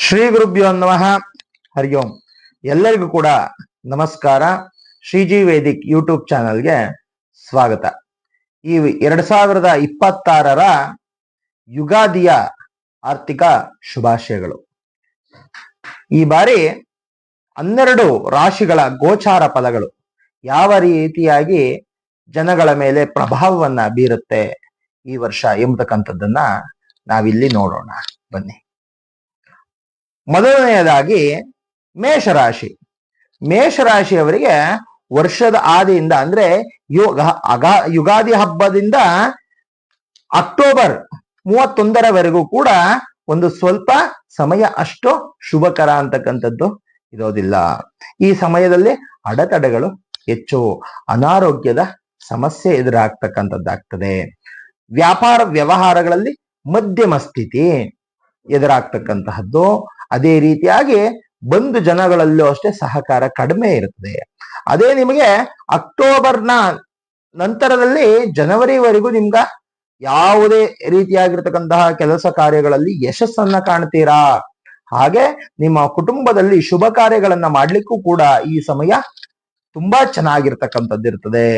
ಶ್ರೀ ಗುರುಭ್ಯೋ ನಮಃ. ಹರಿ ಓಂ. ಎಲ್ಲರಿಗೂ ಕೂಡ ನಮಸ್ಕಾರ. ಶ್ರೀಜಿ ವೇದಿಕ್ ಯೂಟ್ಯೂಬ್ ಚಾನಲ್ಗೆ ಸ್ವಾಗತ. ಈ 2026 ಯುಗಾದಿಯ ಆರ್ಥಿಕ ಶುಭಾಶಯಗಳು. ಈ ಬಾರಿ 12 ರಾಶಿಗಳ ಗೋಚಾರ ಫಲಗಳು ಯಾವ ರೀತಿಯಾಗಿ ಜನಗಳ ಮೇಲೆ ಪ್ರಭಾವವನ್ನ ಬೀರುತ್ತೆ ಈ ವರ್ಷ ಎಂಬತಕ್ಕಂಥದ್ದನ್ನ ನಾವಿಲ್ಲಿ ನೋಡೋಣ ಬನ್ನಿ. ಮೊದಲನೆಯದಾಗಿ ಮೇಷರಾಶಿ. ಮೇಷರಾಶಿಯವರಿಗೆ ವರ್ಷದ ಆದಿಯಿಂದ ಅಂದ್ರೆ ಯುಗಾದಿ ಹಬ್ಬದಿಂದ ಅಕ್ಟೋಬರ್ 31ರವರೆಗೂ ಕೂಡ ಒಂದು ಸ್ವಲ್ಪ ಸಮಯ ಅಷ್ಟು ಶುಭಕರ ಅಂತಕ್ಕಂಥದ್ದು ಇರೋದಿಲ್ಲ. ಈ ಸಮಯದಲ್ಲಿ ಅಡೆತಡೆಗಳು ಹೆಚ್ಚು, ಅನಾರೋಗ್ಯದ ಸಮಸ್ಯೆ ಎದುರಾಗ್ತಕ್ಕಂಥದ್ದಾಗ್ತದೆ. ವ್ಯಾಪಾರ ವ್ಯವಹಾರಗಳಲ್ಲಿ ಮಧ್ಯಮ ಸ್ಥಿತಿ ಎದುರಾಗ್ತಕ್ಕಂತಹದ್ದು. ಅದೇ ರೀತಿಯಾಗಿ ಬಂಧು ಜನಗಳಲ್ಲೂ ಅಷ್ಟೇ ಸಹಕಾರ ಕಡಿಮೆ ಇರುತ್ತದೆ. ಅದೇ ನಿಮಗೆ ಅಕ್ಟೋಬರ್ನ ನಂತರದಲ್ಲಿ ಜನವರಿವರೆಗೂ ನಿಮ್ಗ ಯಾವುದೇ ರೀತಿಯಾಗಿರ್ತಕ್ಕಂತಹ ಕೆಲಸ ಕಾರ್ಯಗಳಲ್ಲಿ ಯಶಸ್ಸನ್ನ ಕಾಣ್ತೀರಾ. ಹಾಗೆ ನಿಮ್ಮ ಕುಟುಂಬದಲ್ಲಿ ಶುಭ ಕಾರ್ಯಗಳನ್ನ ಮಾಡ್ಲಿಕ್ಕೂ ಕೂಡ ಈ ಸಮಯ ತುಂಬಾ ಚೆನ್ನಾಗಿರ್ತಕ್ಕಂಥದ್ದಿರ್ತದೆ.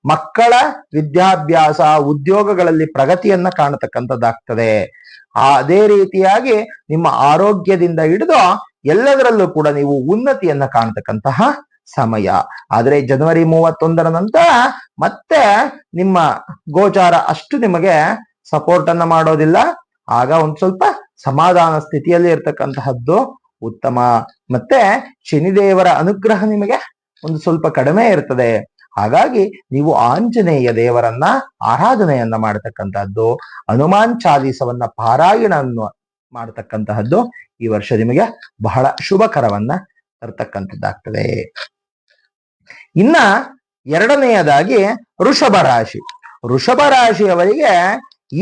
ಮಕ್ಕಳ ವಿದ್ಯಾಭ್ಯಾಸ, ಉದ್ಯೋಗಗಳಲ್ಲಿ ಪ್ರಗತಿಯನ್ನ ಕಾಣತಕ್ಕಂಥದ್ದಾಗ್ತದೆ. ಅದೇ ರೀತಿಯಾಗಿ ನಿಮ್ಮ ಆರೋಗ್ಯದಿಂದ ಹಿಡಿದು ಎಲ್ಲದರಲ್ಲೂ ಕೂಡ ನೀವು ಉನ್ನತಿಯನ್ನ ಕಾಣತಕ್ಕಂತಹ ಸಮಯ. ಆದ್ರೆ ಜನವರಿ 31ರ ನಂತರ ಮತ್ತೆ ನಿಮ್ಮ ಗೋಚಾರ ಅಷ್ಟು ನಿಮಗೆ ಸಪೋರ್ಟ್ ಅನ್ನ ಮಾಡೋದಿಲ್ಲ. ಆಗ ಒಂದ್ ಸ್ವಲ್ಪ ಸಮಾಧಾನ ಸ್ಥಿತಿಯಲ್ಲಿ ಇರ್ತಕ್ಕಂತಹದ್ದು ಉತ್ತಮ. ಮತ್ತೆ ಶನಿದೇವರ ಅನುಗ್ರಹ ನಿಮಗೆ ಒಂದು ಸ್ವಲ್ಪ ಕಡಿಮೆ ಇರ್ತದೆ. ಹಾಗಾಗಿ ನೀವು ಆಂಜನೇಯ ದೇವರನ್ನ ಆರಾಧನೆಯನ್ನ ಮಾಡತಕ್ಕಂತಹದ್ದು, ಹನುಮಾನ್ ಚಾಲೀಸವನ್ನ ಪಾರಾಯಣವನ್ನು ಮಾಡತಕ್ಕಂತಹದ್ದು ಈ ವರ್ಷ ನಿಮಗೆ ಬಹಳ ಶುಭಕರವನ್ನ ತರ್ತಕ್ಕಂಥದ್ದಾಗ್ತದೆ. ಇನ್ನ ಎರಡನೆಯದಾಗಿ ವೃಷಭ ರಾಶಿ. ವೃಷಭ ರಾಶಿಯವರಿಗೆ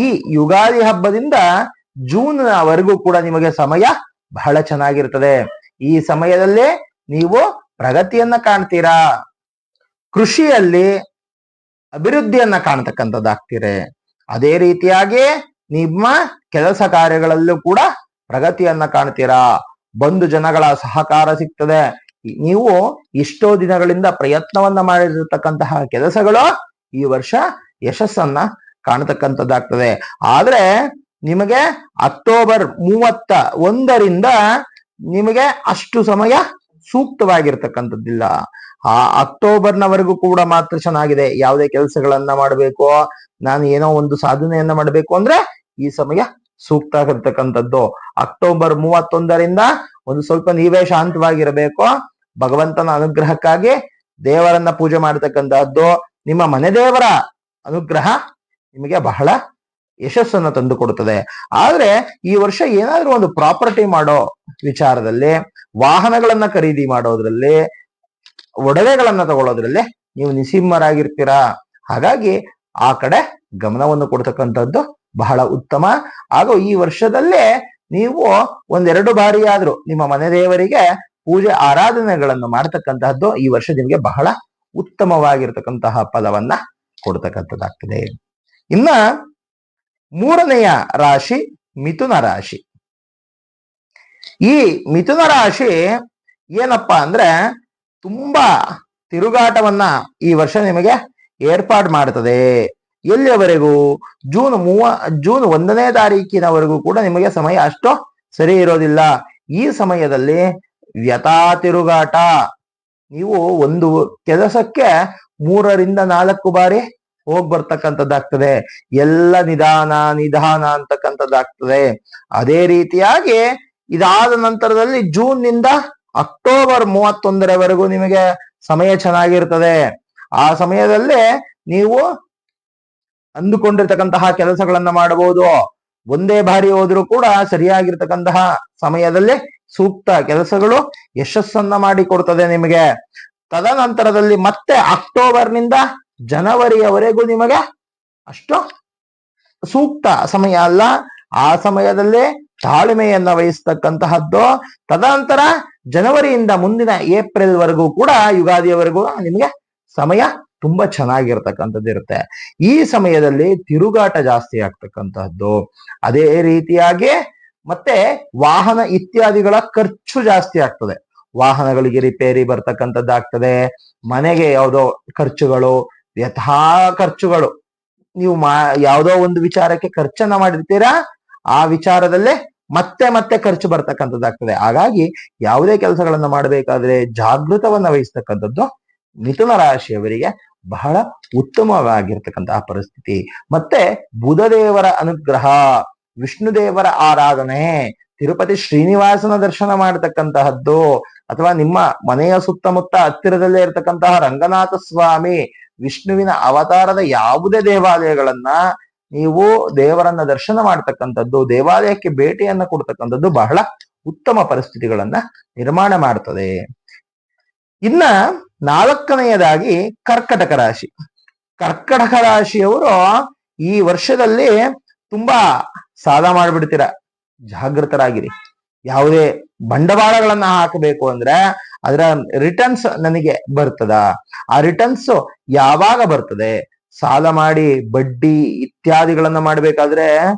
ಈ ಯುಗಾದಿ ಹಬ್ಬದಿಂದ ಜೂನ್ವರೆಗೂ ಕೂಡ ನಿಮಗೆ ಸಮಯ ಬಹಳ ಚೆನ್ನಾಗಿರ್ತದೆ. ಈ ಸಮಯದಲ್ಲಿ ನೀವು ಪ್ರಗತಿಯನ್ನ ಕಾಣ್ತೀರಾ. ಕೃಷಿಯಲ್ಲಿ ಅಭಿವೃದ್ಧಿಯನ್ನ ಕಾಣತಕ್ಕಂಥದ್ದಾಗ್ತೀರಿ. ಅದೇ ರೀತಿಯಾಗಿ ನಿಮ್ಮ ಕೆಲಸ ಕಾರ್ಯಗಳಲ್ಲೂ ಕೂಡ ಪ್ರಗತಿಯನ್ನ ಕಾಣ್ತೀರಾ. ಬಂಧು ಜನಗಳ ಸಹಕಾರ ಸಿಗ್ತದೆ. ನೀವು ಎಷ್ಟೋ ದಿನಗಳಿಂದ ಪ್ರಯತ್ನವನ್ನ ಮಾಡಿರತಕ್ಕಂತಹ ಕೆಲಸಗಳು ಈ ವರ್ಷ ಯಶಸ್ಸನ್ನ ಕಾಣತಕ್ಕಂಥದ್ದಾಗ್ತದೆ. ಆದ್ರೆ ನಿಮಗೆ ಅಕ್ಟೋಬರ್ 31ರಿಂದ ನಿಮಗೆ ಅಷ್ಟು ಸಮಯ ಸೂಕ್ತವಾಗಿರ್ತಕ್ಕಂಥದ್ದಿಲ್ಲ. ಆ ಅಕ್ಟೋಬರ್ನವರೆಗೂ ಕೂಡ ಮಾತ್ರ ಚೆನ್ನಾಗಿದೆ. ಯಾವುದೇ ಕೆಲಸಗಳನ್ನ ಮಾಡಬೇಕು, ನಾನು ಏನೋ ಒಂದು ಸಾಧನೆಯನ್ನ ಮಾಡಬೇಕು ಅಂದ್ರೆ ಈ ಸಮಯ ಸೂಕ್ತ ಆಗಿರ್ತಕ್ಕಂಥದ್ದು. ಅಕ್ಟೋಬರ್ 31ರಿಂದ ಒಂದು ಸ್ವಲ್ಪ ನೀವೇ ಶಾಂತವಾಗಿರಬೇಕು. ಭಗವಂತನ ಅನುಗ್ರಹಕ್ಕಾಗಿ ದೇವರನ್ನ ಪೂಜೆ ಮಾಡತಕ್ಕಂತಹದ್ದು, ನಿಮ್ಮ ಮನೆ ದೇವರ ಅನುಗ್ರಹ ನಿಮಗೆ ಬಹಳ ಯಶಸ್ಸನ್ನು ತಂದು ಕೊಡುತ್ತದೆ. ಆದ್ರೆ ಈ ವರ್ಷ ಏನಾದ್ರೂ ಒಂದು ಪ್ರಾಪರ್ಟಿ ಮಾಡೋ ವಿಚಾರದಲ್ಲಿ, ವಾಹನಗಳನ್ನ ಖರೀದಿ ಮಾಡೋದ್ರಲ್ಲಿ, ಒಡವೆಗಳನ್ನ ತಗೊಳ್ಳೋದ್ರಲ್ಲಿ ನೀವು ನಿಸ್ಸಿಮ್ಮರಾಗಿರ್ತೀರಾ. ಹಾಗಾಗಿ ಆ ಕಡೆ ಗಮನವನ್ನು ಕೊಡ್ತಕ್ಕಂಥದ್ದು ಬಹಳ ಉತ್ತಮ. ಹಾಗೂ ಈ ವರ್ಷದಲ್ಲೇ ನೀವು 1-2 ಬಾರಿ ಆದ್ರೂ ನಿಮ್ಮ ಮನೆ ದೇವರಿಗೆ ಪೂಜೆ ಆರಾಧನೆಗಳನ್ನು ಮಾಡ್ತಕ್ಕಂತಹದ್ದು ಈ ವರ್ಷ ನಿಮಗೆ ಬಹಳ ಉತ್ತಮವಾಗಿರ್ತಕ್ಕಂತಹ ಫಲವನ್ನ ಕೊಡ್ತಕ್ಕಂಥದ್ದಾಗ್ತದೆ. ಇನ್ನ ಮೂರನೆಯ ರಾಶಿ ಮಿಥುನ ರಾಶಿ. ಈ ಮಿಥುನ ರಾಶಿ ಏನಪ್ಪಾ ಅಂದ್ರೆ ತುಂಬಾ ತಿರುಗಾಟವನ್ನ ಈ ವರ್ಷ ನಿಮಗೆ ಏರ್ಪಾಡು ಮಾಡ್ತದೆ. ಎಲ್ಲಿಯವರೆಗೂ? ಜೂನ್ 1ನೇ ತಾರೀಕಿನವರೆಗೂ ಕೂಡ ನಿಮಗೆ ಸಮಯ ಅಷ್ಟು ಸರಿ ಇರೋದಿಲ್ಲ. ಈ ಸಮಯದಲ್ಲಿ ವ್ಯಥಾ ತಿರುಗಾಟ. ನೀವು ಒಂದು ಕೆಲಸಕ್ಕೆ 3-4 ಬಾರಿ ಹೋಗ್ ಬರ್ತಕ್ಕಂಥದ್ದಾಗ್ತದೆ. ಎಲ್ಲ ನಿಧಾನ ನಿಧಾನ ಅಂತಕ್ಕಂಥದ್ದಾಗ್ತದೆ. ಅದೇ ರೀತಿಯಾಗಿ ಇದಾದ ನಂತರದಲ್ಲಿ ಜೂನ್ನಿಂದ ಅಕ್ಟೋಬರ್ 31ರವರೆಗೂ ನಿಮಗೆ ಸಮಯ ಚೆನ್ನಾಗಿರ್ತದೆ. ಆ ಸಮಯದಲ್ಲಿ ನೀವು ಅಂದುಕೊಂಡಿರ್ತಕ್ಕಂತಹ ಕೆಲಸಗಳನ್ನ ಮಾಡಬಹುದು. ಒಂದೇ ಬಾರಿ ಹೋದ್ರೂ ಕೂಡ ಸರಿಯಾಗಿರ್ತಕ್ಕಂತಹ ಸಮಯದಲ್ಲಿ ಸೂಕ್ತ ಕೆಲಸಗಳು ಯಶಸ್ಸನ್ನ ಮಾಡಿಕೊಡ್ತದೆ ನಿಮಗೆ. ತದನಂತರದಲ್ಲಿ ಮತ್ತೆ ಅಕ್ಟೋಬರ್ನಿಂದ ಜನವರಿಯವರೆಗೂ ನಿಮಗೆ ಅಷ್ಟು ಸೂಕ್ತ ಸಮಯ ಅಲ್ಲ. ಆ ಸಮಯದಲ್ಲಿ ತಾಳ್ಮೆಯನ್ನ ವಹಿಸ್ತಕ್ಕಂತಹದ್ದು. ತದನಂತರ ಜನವರಿಯಿಂದ ಮುಂದಿನ ಏಪ್ರಿಲ್ ವರೆಗೂ ಕೂಡ ಯುಗಾದಿಯವರೆಗೂ ನಿಮಗೆ ಸಮಯ ತುಂಬಾ ಚೆನ್ನಾಗಿರ್ತಕ್ಕಂಥದ್ದು ಇರುತ್ತೆ. ಈ ಸಮಯದಲ್ಲಿ ತಿರುಗಾಟ ಜಾಸ್ತಿ ಆಗ್ತಕ್ಕಂತಹದ್ದು. ಅದೇ ರೀತಿಯಾಗಿ ಮತ್ತೆ ವಾಹನ ಇತ್ಯಾದಿಗಳ ಖರ್ಚು ಜಾಸ್ತಿ ಆಗ್ತದೆ. ವಾಹನಗಳಿಗೆ ರಿಪೇರಿ ಬರ್ತಕ್ಕಂಥದ್ದಾಗ್ತದೆ, ಮನೆಗೆ ಯಾವುದೋ ಖರ್ಚುಗಳು, ಯಥಾ ಖರ್ಚುಗಳು. ನೀವು ಯಾವುದೋ ಒಂದು ವಿಚಾರಕ್ಕೆ ಖರ್ಚನ್ನ ಮಾಡಿರ್ತೀರಾ, ಆ ವಿಚಾರದಲ್ಲೇ ಮತ್ತೆ ಮತ್ತೆ ಖರ್ಚು ಬರ್ತಕ್ಕಂಥದ್ದಾಗ್ತದೆ. ಹಾಗಾಗಿ ಯಾವುದೇ ಕೆಲಸಗಳನ್ನ ಮಾಡಬೇಕಾದ್ರೆ ಜಾಗೃತವನ್ನ ವಹಿಸ್ತಕ್ಕಂಥದ್ದು ಮಿಥುನ ರಾಶಿಯವರಿಗೆ ಬಹಳ ಉತ್ತಮವಾಗಿರ್ತಕ್ಕಂತಹ ಪರಿಸ್ಥಿತಿ. ಮತ್ತೆ ಬುಧ ದೇವರ ಅನುಗ್ರಹ, ವಿಷ್ಣು ದೇವರ ಆರಾಧನೆ, ತಿರುಪತಿ ಶ್ರೀನಿವಾಸನ ದರ್ಶನ ಮಾಡತಕ್ಕಂತಹದ್ದು, ಅಥವಾ ನಿಮ್ಮ ಮನೆಯ ಸುತ್ತಮುತ್ತ ಹತ್ತಿರದಲ್ಲೇ ಇರತಕ್ಕಂತಹ ರಂಗನಾಥ ಸ್ವಾಮಿ, ವಿಷ್ಣುವಿನ ಅವತಾರದ ಯಾವುದೇ ದೇವಾಲಯಗಳನ್ನ ನೀವು ದೇವರನ್ನ ದರ್ಶನ ಮಾಡ್ತಕ್ಕಂಥದ್ದು, ದೇವಾಲಯಕ್ಕೆ ಭೇಟಿಯನ್ನ ಕೊಡ್ತಕ್ಕಂಥದ್ದು ಬಹಳ ಉತ್ತಮ ಪರಿಸ್ಥಿತಿಗಳನ್ನ ನಿರ್ಮಾಣ ಮಾಡ್ತದೆ. ಇನ್ನ 4ನೆಯದಾಗಿ ಕರ್ಕಟಕ ರಾಶಿ. ಕರ್ಕಟಕ ರಾಶಿಯವರು ಈ ವರ್ಷದಲ್ಲಿ ತುಂಬಾ ಸಾಲ ಮಾಡ್ಬಿಡ್ತೀರ, ಜಾಗೃತರಾಗಿರಿ. ಯಾವುದೇ ಬಂಡವಾಳಗಳನ್ನ ಹಾಕಬೇಕು ಅಂದ್ರೆ ಅದರ ರಿಟರ್ನ್ಸ್ ನನಗೆ ಬರ್ತದ, ಆ ರಿಟರ್ನ್ಸ್ ಯಾವಾಗ ಬರ್ತದೆ, ಸಾಲ ಮಾಡಿ ಬಡ್ಡಿ ಇತ್ಯಾದಿಗಳನ್ನ ಮಾಡ್ಬೇಕಾದ್ರೆ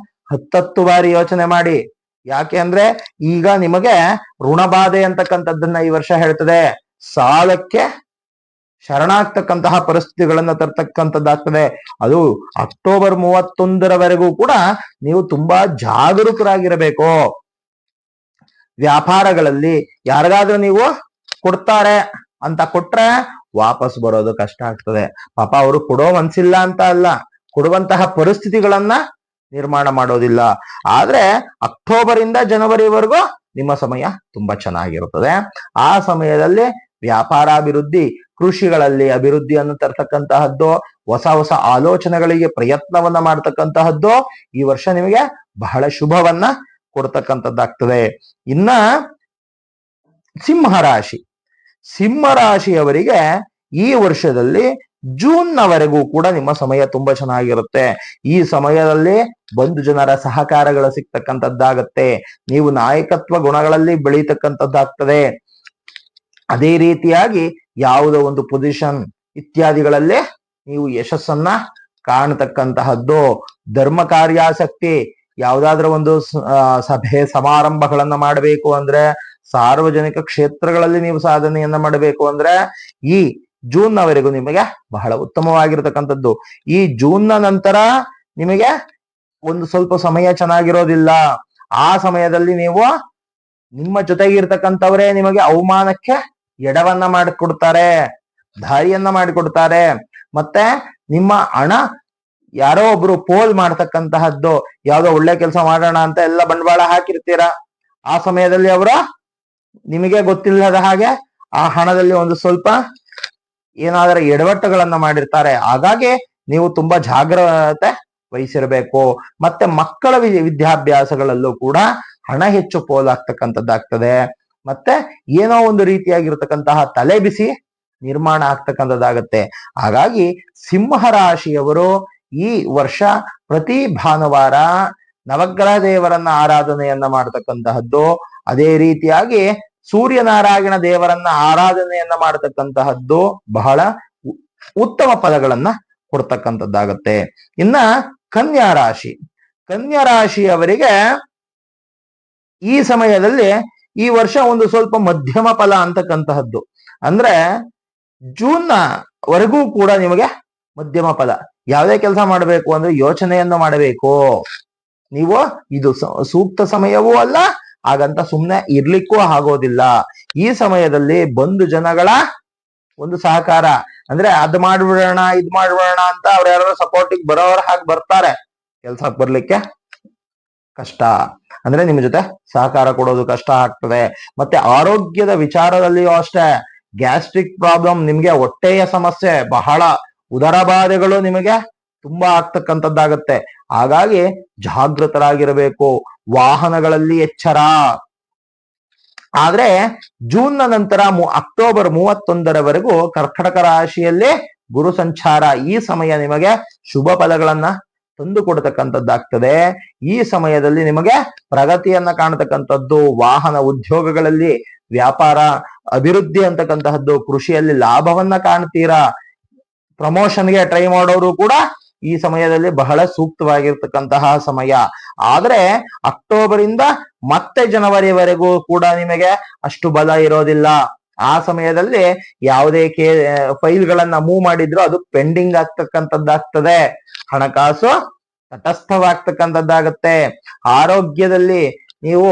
10 ಬಾರಿ ಯೋಚನೆ ಮಾಡಿ. ಯಾಕೆ ಅಂದ್ರೆ ಈಗ ನಿಮಗೆ ಋಣಬಾಧೆ ಅಂತಕ್ಕಂಥದ್ದನ್ನ ಈ ವರ್ಷ ಹೇಳ್ತದೆ. ಸಾಲಕ್ಕೆ ಶರಣಾಗ್ತಕ್ಕಂತಹ ಪರಿಸ್ಥಿತಿಗಳನ್ನ ತರ್ತಕ್ಕಂಥದ್ದಾಗ್ತದೆ. ಅದು ಅಕ್ಟೋಬರ್ 31ರವರೆಗೂ ಕೂಡ ನೀವು ತುಂಬಾ ಜಾಗರೂಕರಾಗಿರಬೇಕು. ವ್ಯಾಪಾರಗಳಲ್ಲಿ ಯಾರಿಗಾದ್ರೂ ನೀವು ಕೊಡ್ತಾರೆ ಅಂತ ಕೊಟ್ರೆ ವಾಪಸ್ ಬರೋದು ಕಷ್ಟ ಆಗ್ತದೆ. ಪಾಪ ಅವರು ಕೊಡೋ ಮನ್ಸಿಲ್ಲ ಅಂತ ಅಲ್ಲ, ಕೊಡುವಂತಹ ಪರಿಸ್ಥಿತಿಗಳನ್ನ ನಿರ್ಮಾಣ ಮಾಡೋದಿಲ್ಲ. ಆದ್ರೆ ಅಕ್ಟೋಬರ್ ಇಂದ ಜನವರಿವರೆಗೂ ನಿಮ್ಮ ಸಮಯ ತುಂಬಾ ಚೆನ್ನಾಗಿರುತ್ತದೆ. ಆ ಸಮಯದಲ್ಲಿ ವ್ಯಾಪಾರಾಭಿವೃದ್ಧಿ, ಕೃಷಿಗಳಲ್ಲಿ ಅಭಿವೃದ್ಧಿಯನ್ನು ತರ್ತಕ್ಕಂತಹದ್ದು, ಹೊಸ ಹೊಸ ಆಲೋಚನೆಗಳಿಗೆ ಪ್ರಯತ್ನವನ್ನ ಮಾಡ್ತಕ್ಕಂತಹದ್ದು ಈ ವರ್ಷ ನಿಮಗೆ ಬಹಳ ಶುಭವನ್ನ ಕೊಡ್ತಕ್ಕಂಥದ್ದಾಗ್ತದೆ. ಇನ್ನ ಸಿಂಹರಾಶಿ. ಸಿಂಹರಾಶಿಯವರಿಗೆ ಈ ವರ್ಷದಲ್ಲಿ ಜೂನ್ನವರೆಗೂ ಕೂಡ ನಿಮ್ಮ ಸಮಯ ತುಂಬಾ ಚೆನ್ನಾಗಿರುತ್ತೆ. ಈ ಸಮಯದಲ್ಲಿ ಬಂಧು ಜನರ ಸಹಕಾರಗಳು ಸಿಗ್ತಕ್ಕಂಥದ್ದಾಗತ್ತೆ. ನೀವು ನಾಯಕತ್ವ ಗುಣಗಳಲ್ಲಿ ಬೆಳೀತಕ್ಕಂಥದ್ದಾಗ್ತದೆ. ಅದೇ ರೀತಿಯಾಗಿ ಯಾವುದೋ ಒಂದು ಪೊಸಿಷನ್ ಇತ್ಯಾದಿಗಳಲ್ಲಿ ನೀವು ಯಶಸ್ಸನ್ನ ಕಾಣತಕ್ಕಂತಹದ್ದು. ಧರ್ಮ ಕಾರ್ಯಾಸಕ್ತಿ, ಯಾವುದಾದ್ರೂ ಒಂದು ಸಭೆ ಸಮಾರಂಭಗಳನ್ನ ಮಾಡಬೇಕು ಅಂದ್ರೆ, ಸಾರ್ವಜನಿಕ ಕ್ಷೇತ್ರಗಳಲ್ಲಿ ನೀವು ಸಾಧನೆಯನ್ನ ಮಾಡಬೇಕು ಅಂದ್ರೆ ಈ ಜೂನ್ನವರೆಗೂ ನಿಮಗೆ ಬಹಳ ಉತ್ತಮವಾಗಿರ್ತಕ್ಕಂಥದ್ದು. ಈ ಜೂನ್ನ ನಂತರ ನಿಮಗೆ ಒಂದು ಸ್ವಲ್ಪ ಸಮಯ ಚೆನ್ನಾಗಿರೋದಿಲ್ಲ. ಆ ಸಮಯದಲ್ಲಿ ನೀವು ನಿಮ್ಮ ಜೊತೆಗಿರ್ತಕ್ಕಂಥವರೇ ನಿಮಗೆ ಅವಮಾನಕ್ಕೆ ಎಡವನ್ನ ಮಾಡಿಕೊಡ್ತಾರೆ, ದಾರಿಯನ್ನ ಮಾಡಿಕೊಡ್ತಾರೆ. ಮತ್ತೆ ನಿಮ್ಮ ಹಣ ಯಾರೋ ಒಬ್ರು ಪೋಲ್ ಮಾಡ್ತಕ್ಕಂತಹದ್ದು, ಯಾವ್ದೋ ಒಳ್ಳೆ ಕೆಲಸ ಮಾಡೋಣ ಅಂತ ಎಲ್ಲ ಬಂಡವಾಳ ಹಾಕಿರ್ತೀರ. ಆ ಸಮಯದಲ್ಲಿ ಅವರು ನಿಮಗೆ ಗೊತ್ತಿಲ್ಲದ ಹಾಗೆ ಆ ಹಣದಲ್ಲಿ ಒಂದು ಸ್ವಲ್ಪ ಏನಾದರೂ ಎಡವಟ್ಟುಗಳನ್ನ ಮಾಡಿರ್ತಾರೆ. ಹಾಗಾಗಿ ನೀವು ತುಂಬಾ ಜಾಗ್ರತೆ ವಹಿಸಿರಬೇಕು. ಮತ್ತೆ ಮಕ್ಕಳ ವಿದ್ಯಾಭ್ಯಾಸಗಳಲ್ಲೂ ಕೂಡ ಹಣ ಹೆಚ್ಚು ಪೋಲಾಗ್ತಕ್ಕಂಥದ್ದಾಗ್ತದೆ. ಮತ್ತೆ ಏನೋ ಒಂದು ರೀತಿಯಾಗಿರ್ತಕ್ಕಂತಹ ತಲೆ ಬಿಸಿ ನಿರ್ಮಾಣ ಆಗ್ತಕ್ಕಂಥದ್ದಾಗತ್ತೆ. ಹಾಗಾಗಿ ಸಿಂಹ ರಾಶಿಯವರು ಈ ವರ್ಷ ಪ್ರತಿ ಭಾನುವಾರ ನವಗ್ರಹ ದೇವರನ್ನ ಆರಾಧನೆಯನ್ನ ಮಾಡತಕ್ಕಂತಹದ್ದು, ಅದೇ ರೀತಿಯಾಗಿ ಸೂರ್ಯನಾರಾಯಣ ದೇವರನ್ನ ಆರಾಧನೆಯನ್ನ ಮಾಡತಕ್ಕಂತಹದ್ದು ಬಹಳ ಉತ್ತಮ ಫಲಗಳನ್ನ ಕೊಡ್ತಕ್ಕಂಥದ್ದಾಗತ್ತೆ. ಇನ್ನ ಕನ್ಯಾ ರಾಶಿ. ಕನ್ಯಾ ರಾಶಿಯವರಿಗೆ ಈ ಸಮಯದಲ್ಲಿ ಈ ವರ್ಷ ಒಂದು ಸ್ವಲ್ಪ ಮಧ್ಯಮ ಫಲ ಅಂತಕ್ಕಂತಹದ್ದು. ಅಂದ್ರೆ ಜೂನ್ನ ವರೆಗೂ ಕೂಡ ನಿಮಗೆ ಮಧ್ಯಮ ಫಲ. ಯಾವುದೇ ಕೆಲಸ ಮಾಡಬೇಕು ಅಂದ್ರೆ ಯೋಚನೆಯನ್ನು ಮಾಡಬೇಕು ನೀವು. ಇದು ಸೂಕ್ತ ಸಮಯವೂ ಅಲ್ಲ, ಹಾಗಂತ ಸುಮ್ಮನೆ ಇರ್ಲಿಕ್ಕೂ ಆಗೋದಿಲ್ಲ. ಈ ಸಮಯದಲ್ಲಿ ಬಂಧು ಜನಗಳ ಒಂದು ಸಹಕಾರ, ಅಂದ್ರೆ ಅದ್ ಮಾಡ್ಬಿಡೋಣ ಇದ್ ಮಾಡ್ಬಿಡೋಣ ಅಂತ ಅವ್ರ ಯಾರು ಸಪೋರ್ಟಿಗೆ ಬರೋರ ಹಾಗೆ ಬರ್ತಾರೆ. ಕೆಲ್ಸಕ್ಕೆ ಬರ್ಲಿಕ್ಕೆ ಕಷ್ಟ, ಅಂದ್ರೆ ನಿಮ್ ಜೊತೆ ಸಹಕಾರ ಕೊಡೋದು ಕಷ್ಟ ಆಗ್ತದೆ. ಮತ್ತೆ ಆರೋಗ್ಯದ ವಿಚಾರದಲ್ಲಿಯೂ ಅಷ್ಟೇ, ಗ್ಯಾಸ್ಟ್ರಿಕ್ ಪ್ರಾಬ್ಲಮ್, ನಿಮ್ಗೆ ಹೊಟ್ಟೆಯ ಸಮಸ್ಯೆ, ಬಹಳ ಉದರ ಬಾಧೆಗಳು ನಿಮಗೆ ತುಂಬಾ ಆಗ್ತಕ್ಕಂಥದ್ದಾಗತ್ತೆ. ಹಾಗಾಗಿ ಜಾಗೃತರಾಗಿರಬೇಕು. ವಾಹನಗಳಲ್ಲಿ ಎಚ್ಚರ. ಆದ್ರೆ ಜೂನ್ನ ನಂತರ ಅಕ್ಟೋಬರ್ 31ರವರೆಗೂ ಕರ್ಕಟಕ ರಾಶಿಯಲ್ಲೇ ಗುರು ಸಂಚಾರ. ಈ ಸಮಯ ನಿಮಗೆ ಶುಭ ಫಲಗಳನ್ನ ತಂದು ಕೊಡ್ತಕ್ಕಂಥದ್ದಾಗ್ತದೆ. ಈ ಸಮಯದಲ್ಲಿ ನಿಮಗೆ ಪ್ರಗತಿಯನ್ನ ಕಾಣತಕ್ಕಂಥದ್ದು, ವಾಹನ ಉದ್ಯೋಗಗಳಲ್ಲಿ ವ್ಯಾಪಾರ ಅಭಿವೃದ್ಧಿ ಅಂತಕ್ಕಂತಹದ್ದು, ಕೃಷಿಯಲ್ಲಿ ಲಾಭವನ್ನ ಕಾಣ್ತೀರಾ. ಪ್ರಮೋಷನ್ಗೆ ಟ್ರೈ ಮಾಡೋರು ಕೂಡ ಈ ಸಮಯದಲ್ಲಿ ಬಹಳ ಸೂಕ್ತವಾಗಿರ್ತಕ್ಕಂತಹ ಸಮಯ. ಆದ್ರೆ ಅಕ್ಟೋಬರ್ ಇಂದ ಮತ್ತೆ ಜನವರಿವರೆಗೂ ಕೂಡ ನಿಮಗೆ ಅಷ್ಟು ಬಲ ಇರೋದಿಲ್ಲ. ಆ ಸಮಯದಲ್ಲಿ ಯಾವುದೇ ಫೈಲ್ಗಳನ್ನ ಮೂವ್ ಮಾಡಿದ್ರು ಅದು ಪೆಂಡಿಂಗ್ ಆಗ್ತಕ್ಕಂಥದ್ದಾಗ್ತದೆ. ಹಣಕಾಸು ತಟಸ್ಥವಾಗ್ತಕ್ಕಂಥದ್ದಾಗತ್ತೆ. ಆರೋಗ್ಯದಲ್ಲಿ ನೀವು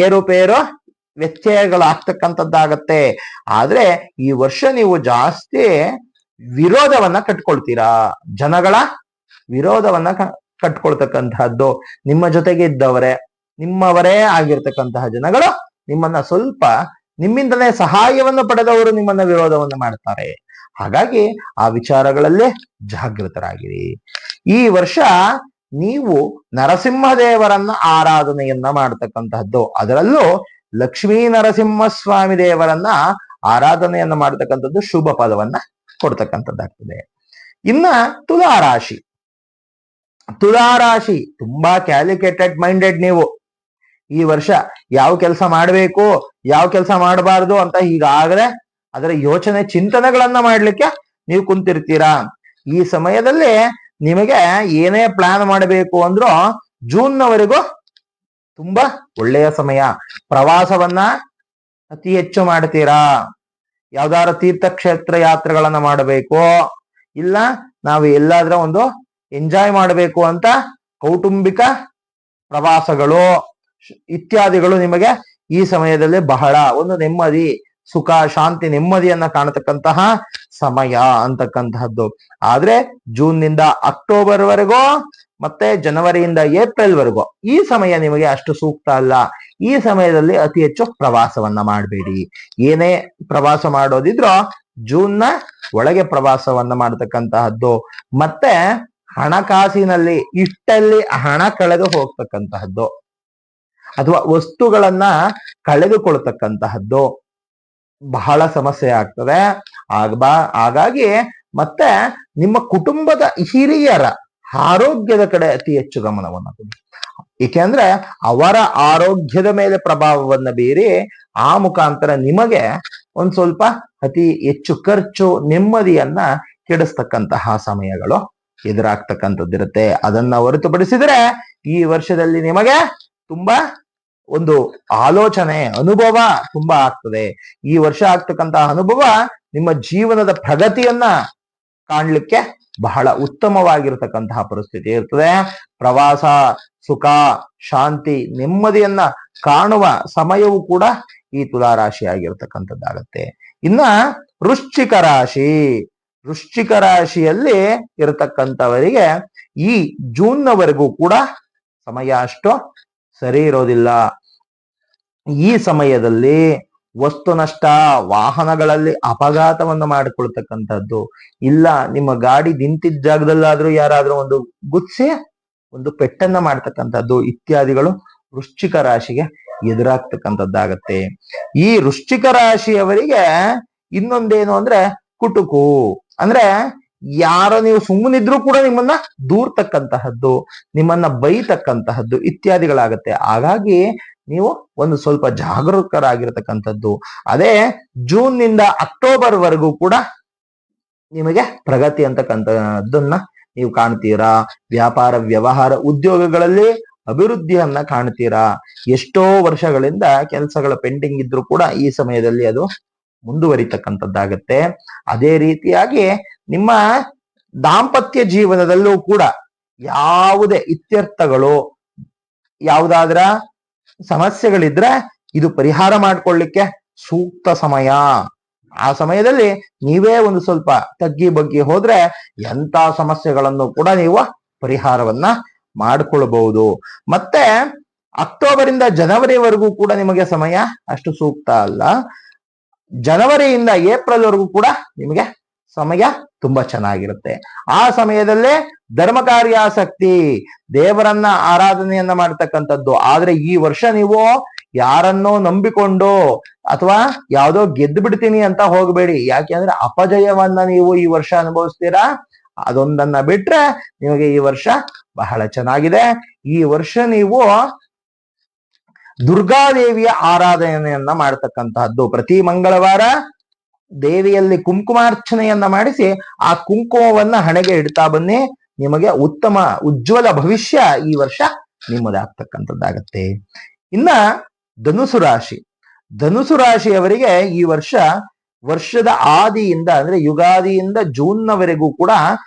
ಏರುಪೇರು ವ್ಯತ್ಯಯಗಳಾಗ್ತಕ್ಕಂಥದ್ದಾಗತ್ತೆ. ಆದ್ರೆ ಈ ವರ್ಷ ನೀವು ಜಾಸ್ತಿ ವಿರೋಧವನ್ನ ಕಟ್ಕೊಳ್ತೀರಾ, ಜನಗಳ ವಿರೋಧವನ್ನ ಕಟ್ಕೊಳ್ತಕ್ಕಂತಹದ್ದು. ನಿಮ್ಮ ಜೊತೆಗೆ ಇದ್ದವರೇ, ನಿಮ್ಮವರೇ ಆಗಿರ್ತಕ್ಕಂತಹ ಜನಗಳು ನಿಮ್ಮನ್ನ ಸ್ವಲ್ಪ, ನಿಮ್ಮಿಂದಲೇ ಸಹಾಯವನ್ನು ಪಡೆದವರು ನಿಮ್ಮನ್ನ ವಿರೋಧವನ್ನು ಮಾಡ್ತಾರೆ. ಹಾಗಾಗಿ ಆ ವಿಚಾರಗಳಲ್ಲಿ ಜಾಗೃತರಾಗಿರಿ. ಈ ವರ್ಷ ನೀವು ನರಸಿಂಹದೇವರನ್ನ ಆರಾಧನೆಯನ್ನ ಮಾಡತಕ್ಕಂತಹದ್ದು, ಅದರಲ್ಲೂ ಲಕ್ಷ್ಮೀ ನರಸಿಂಹಸ್ವಾಮಿ ದೇವರನ್ನ ಆರಾಧನೆಯನ್ನ ಮಾಡತಕ್ಕಂಥದ್ದು ಶುಭ ಫಲವನ್ನ ಕೊಡ್ತಕ್ಕಂಥದ್ದಾಗ್ತದೆ. ಇನ್ನ ತುಲಾರಾಶಿ. ತುಲಾರಾಶಿ ತುಂಬಾ ಕ್ಯಾಲ್ಕುಲೇಟೆಡ್ ಮೈಂಡೆಡ್. ನೀವು ಈ ವರ್ಷ ಯಾವ ಕೆಲಸ ಮಾಡಬೇಕು, ಯಾವ ಕೆಲಸ ಮಾಡಬಾರ್ದು ಅಂತ ಈಗಾಗಲೇ ಅದರ ಯೋಚನೆ ಚಿಂತನೆಗಳನ್ನ ಮಾಡ್ಲಿಕ್ಕೆ ನೀವು ಕುಂತಿರ್ತೀರಾ. ಈ ಸಮಯದಲ್ಲಿ ನಿಮಗೆ ಏನೇ ಪ್ಲಾನ್ ಮಾಡಬೇಕು ಅಂದ್ರೂ ಜೂನ್ನವರೆಗೂ ತುಂಬಾ ಒಳ್ಳೆಯ ಸಮಯ. ಪ್ರವಾಸವನ್ನ ಅತಿ ಹೆಚ್ಚು ಮಾಡ್ತೀರಾ. ಯಾವ್ದಾರ ತೀರ್ಥಕ್ಷೇತ್ರ ಯಾತ್ರೆಗಳನ್ನ ಮಾಡಬೇಕು, ಇಲ್ಲ ನಾವು ಎಲ್ಲಾದ್ರೂ ಒಂದು ಎಂಜಾಯ್ ಮಾಡಬೇಕು ಅಂತ ಕೌಟುಂಬಿಕ ಪ್ರವಾಸಗಳು ಇತ್ಯಾದಿಗಳು ನಿಮಗೆ ಈ ಸಮಯದಲ್ಲಿ ಬಹಳ ಒಂದು ನೆಮ್ಮದಿ, ಸುಖ, ಶಾಂತಿ, ನೆಮ್ಮದಿಯನ್ನ ಕಾಣತಕ್ಕಂತಹ ಸಮಯ ಅಂತಕ್ಕಂತಹದ್ದು. ಆದ್ರೆ ಜೂನ್ನಿಂದ ಅಕ್ಟೋಬರ್ ವರೆಗೂ ಮತ್ತೆ ಜನವರಿಯಿಂದ ಏಪ್ರಿಲ್ ವರೆಗೂ ಈ ಸಮಯ ನಿಮಗೆ ಅಷ್ಟು ಸೂಕ್ತ ಅಲ್ಲ. ಈ ಸಮಯದಲ್ಲಿ ಅತಿ ಹೆಚ್ಚು ಪ್ರವಾಸವನ್ನ ಮಾಡಬೇಡಿ. ಏನೇ ಪ್ರವಾಸ ಮಾಡೋದಿದ್ರೂ ಜೂನ್ನ ಒಳಗೆ ಪ್ರವಾಸವನ್ನ ಮಾಡತಕ್ಕಂತಹದ್ದು. ಮತ್ತೆ ಹಣಕಾಸಿನಲ್ಲಿ ಇಷ್ಟಲ್ಲಿ ಹಣ ಕಳೆದು ಹೋಗ್ತಕ್ಕಂತಹದ್ದು ಅಥವಾ ವಸ್ತುಗಳನ್ನ ಕಳೆದುಕೊಳ್ತಕ್ಕಂತಹದ್ದು ಬಹಳ ಸಮಸ್ಯೆ ಆಗ್ತದೆ. ಹಾಗಾಗಿ ಮತ್ತೆ ನಿಮ್ಮ ಕುಟುಂಬದ ಹಿರಿಯರ ಆರೋಗ್ಯದ ಕಡೆ ಅತಿ ಹೆಚ್ಚು ಗಮನವನ್ನು ಕೊಡಿ. ಏಕೆಂದ್ರೆ ಅವರ ಆರೋಗ್ಯದ ಮೇಲೆ ಪ್ರಭಾವವನ್ನ ಬೀರಿ ಆ ಮುಖಾಂತರ ನಿಮಗೆ ಒಂದ್ ಸ್ವಲ್ಪ ಅತಿ ಹೆಚ್ಚು ಖರ್ಚು, ನೆಮ್ಮದಿಯನ್ನ ಕೆಡಿಸ್ತಕ್ಕಂತಹ ಸಮಯಗಳು ಎದುರಾಗ್ತಕ್ಕಂಥದ್ದಿರುತ್ತೆ. ಅದನ್ನ ಹೊರತುಪಡಿಸಿದ್ರೆ ಈ ವರ್ಷದಲ್ಲಿ ನಿಮಗೆ ತುಂಬಾ ಒಂದು ಆಲೋಚನೆ, ಅನುಭವ ತುಂಬಾ ಆಗ್ತದೆ. ಈ ವರ್ಷ ಆಗ್ತಕ್ಕಂತಹ ಅನುಭವ ನಿಮ್ಮ ಜೀವನದ ಪ್ರಗತಿಯನ್ನ ಕಾಣ್ಲಿಕ್ಕೆ ಬಹಳ ಉತ್ತಮವಾಗಿರತಕ್ಕಂತಹ ಪರಿಸ್ಥಿತಿ ಇರ್ತದೆ. ಪ್ರವಾಸ, ಸುಖ, ಶಾಂತಿ, ನೆಮ್ಮದಿಯನ್ನ ಕಾಣುವ ಸಮಯವೂ ಕೂಡ ಈ ತುಲಾರಾಶಿ ಆಗಿರ್ತಕ್ಕಂಥದ್ದಾಗತ್ತೆ. ಇನ್ನ ವೃಶ್ಚಿಕ ರಾಶಿ. ವೃಶ್ಚಿಕ ರಾಶಿಯಲ್ಲಿ ಇರತಕ್ಕಂಥವರಿಗೆ ಈ ಜೂನ್ನವರೆಗೂ ಕೂಡ ಸಮಯ ಅಷ್ಟು ಸರಿ ಇರೋದಿಲ್ಲ. ಈ ಸಮಯದಲ್ಲಿ ವಸ್ತು ನಷ್ಟ, ವಾಹನಗಳಲ್ಲಿ ಅಪಘಾತವನ್ನು ಮಾಡಿಕೊಳ್ತಕ್ಕಂಥದ್ದು, ಇಲ್ಲ ನಿಮ್ಮ ಗಾಡಿ ನಿಂತಿದ್ದ ಜಾಗದಲ್ಲಾದ್ರೂ ಯಾರಾದ್ರೂ ಒಂದು ಗುದ್ಸಿ ಒಂದು ಪೆಟ್ಟನ್ನ ಮಾಡ್ತಕ್ಕಂಥದ್ದು ಇತ್ಯಾದಿಗಳು ವೃಶ್ಚಿಕ ರಾಶಿಗೆ ಎದುರಾಗ್ತಕ್ಕಂಥದ್ದಾಗತ್ತೆ. ಈ ವೃಶ್ಚಿಕ ರಾಶಿಯವರಿಗೆ ಇನ್ನೊಂದೇನು ಅಂದ್ರೆ ಕುಟುಕು. ಅಂದ್ರೆ ಯಾರೋ ನೀವು ಸುಮ್ಮನಿದ್ರೂ ಕೂಡ ನಿಮ್ಮನ್ನ ದೂರ್ತಕ್ಕಂತಹದ್ದು, ನಿಮ್ಮನ್ನ ಬೈತಕ್ಕಂತಹದ್ದು ಇತ್ಯಾದಿಗಳಾಗತ್ತೆ. ಹಾಗಾಗಿ ನೀವು ಒಂದು ಸ್ವಲ್ಪ ಜಾಗರೂಕರಾಗಿರ್ತಕ್ಕಂಥದ್ದು. ಅದೇ ಜೂನ್ನಿಂದ ಅಕ್ಟೋಬರ್ ವರೆಗೂ ಕೂಡ ನಿಮಗೆ ಪ್ರಗತಿ ಅಂತಕ್ಕಂಥದ್ದನ್ನ ನೀವು ಕಾಣ್ತೀರಾ. ವ್ಯಾಪಾರ, ವ್ಯವಹಾರ, ಉದ್ಯೋಗಗಳಲ್ಲಿ ಅಭಿವೃದ್ಧಿಯನ್ನ ಕಾಣ್ತೀರಾ. ಎಷ್ಟೋ ವರ್ಷಗಳಿಂದ ಕೆಲಸಗಳ ಪೆಂಡಿಂಗ್ ಇದ್ರೂ ಕೂಡ ಈ ಸಮಯದಲ್ಲಿ ಅದು ಮುಂದುವರಿತಕ್ಕಂಥದ್ದಾಗತ್ತೆ. ಅದೇ ರೀತಿಯಾಗಿ ನಿಮ್ಮ ದಾಂಪತ್ಯ ಜೀವನದಲ್ಲೂ ಕೂಡ ಯಾವುದೇ ಇತ್ಯರ್ಥಗಳು, ಯಾವುದಾದ್ರ ಸಮಸ್ಯೆಗಳಿದ್ರೆ ಇದು ಪರಿಹಾರ ಮಾಡ್ಕೊಳ್ಳಿಕ್ಕೆ ಸೂಕ್ತ ಸಮಯ. ಆ ಸಮಯದಲ್ಲಿ ನೀವೇ ಒಂದು ಸ್ವಲ್ಪ ತಗ್ಗಿ ಬಗ್ಗಿ ಹೋದ್ರೆ ಎಂತ ಸಮಸ್ಯೆಗಳನ್ನು ಕೂಡ ನೀವು ಪರಿಹಾರವನ್ನ ಮಾಡ್ಕೊಳ್ಬಹುದು. ಮತ್ತೆ ಅಕ್ಟೋಬರ್ ಇಂದ ಜನವರಿವರೆಗೂ ಕೂಡ ನಿಮಗೆ ಸಮಯ ಅಷ್ಟು ಸೂಕ್ತ ಅಲ್ಲ. ಜನವರಿಯಿಂದ ಏಪ್ರಿಲ್ ವರೆಗೂ ಕೂಡ ನಿಮಗೆ ಸಮಯ ತುಂಬಾ ಚೆನ್ನಾಗಿರುತ್ತೆ. ಆ ಸಮಯದಲ್ಲೇ ಧರ್ಮ ಕಾರ್ಯಾಸಕ್ತಿ, ದೇವರನ್ನ ಆರಾಧನೆಯನ್ನ ಮಾಡ್ತಕ್ಕಂಥದ್ದು. ಆದ್ರೆ ಈ ವರ್ಷ ನೀವು ಯಾರನ್ನೋ ನಂಬಿಕೊಂಡು ಅಥವಾ ಯಾವ್ದೋ ಗೆದ್ದು ಬಿಡ್ತೀನಿ ಅಂತ ಹೋಗಬೇಡಿ. ಯಾಕೆಂದ್ರೆ ಅಪಜಯವನ್ನ ನೀವು ಈ ವರ್ಷ ಅನುಭವಿಸ್ತೀರಾ. ಅದೊಂದನ್ನ ಬಿಟ್ರೆ ನಿಮಗೆ ಈ ವರ್ಷ ಬಹಳ ಚೆನ್ನಾಗಿದೆ. ಈ ವರ್ಷ ನೀವು ದುರ್ಗಾದೇವಿಯ ಆರಾಧನೆಯನ್ನ ಮಾಡ್ತಕ್ಕಂತಹದ್ದು. ಪ್ರತಿ ಮಂಗಳವಾರ ದೇವಿಯಲ್ಲಿ ಕುಂಕುಮಾರ್ಚನೆಯನ್ನ ಮಾಡಿಸಿ ಆ ಕುಂಕುಮವನ್ನ ಹಣೆಗೆ ಇಡ್ತಾ ಬನ್ನಿ. ನಿಮಗೆ ಉತ್ತಮ ಉಜ್ವಲ ಭವಿಷ್ಯ ಈ ವರ್ಷ ನಿಮ್ಮದಾಗ್ತಕ್ಕಂಥದ್ದಾಗತ್ತೆ. ಇನ್ನ ಧನುಸು ರಾಶಿ. ಧನುಸು ರಾಶಿಯವರಿಗೆ ಈ ವರ್ಷದ ಆದಿಯಿಂದ ಅಂದ್ರೆ ಯುಗಾದಿಯಿಂದ ಜೂನ್ನವರೆಗೂ ಕೂಡ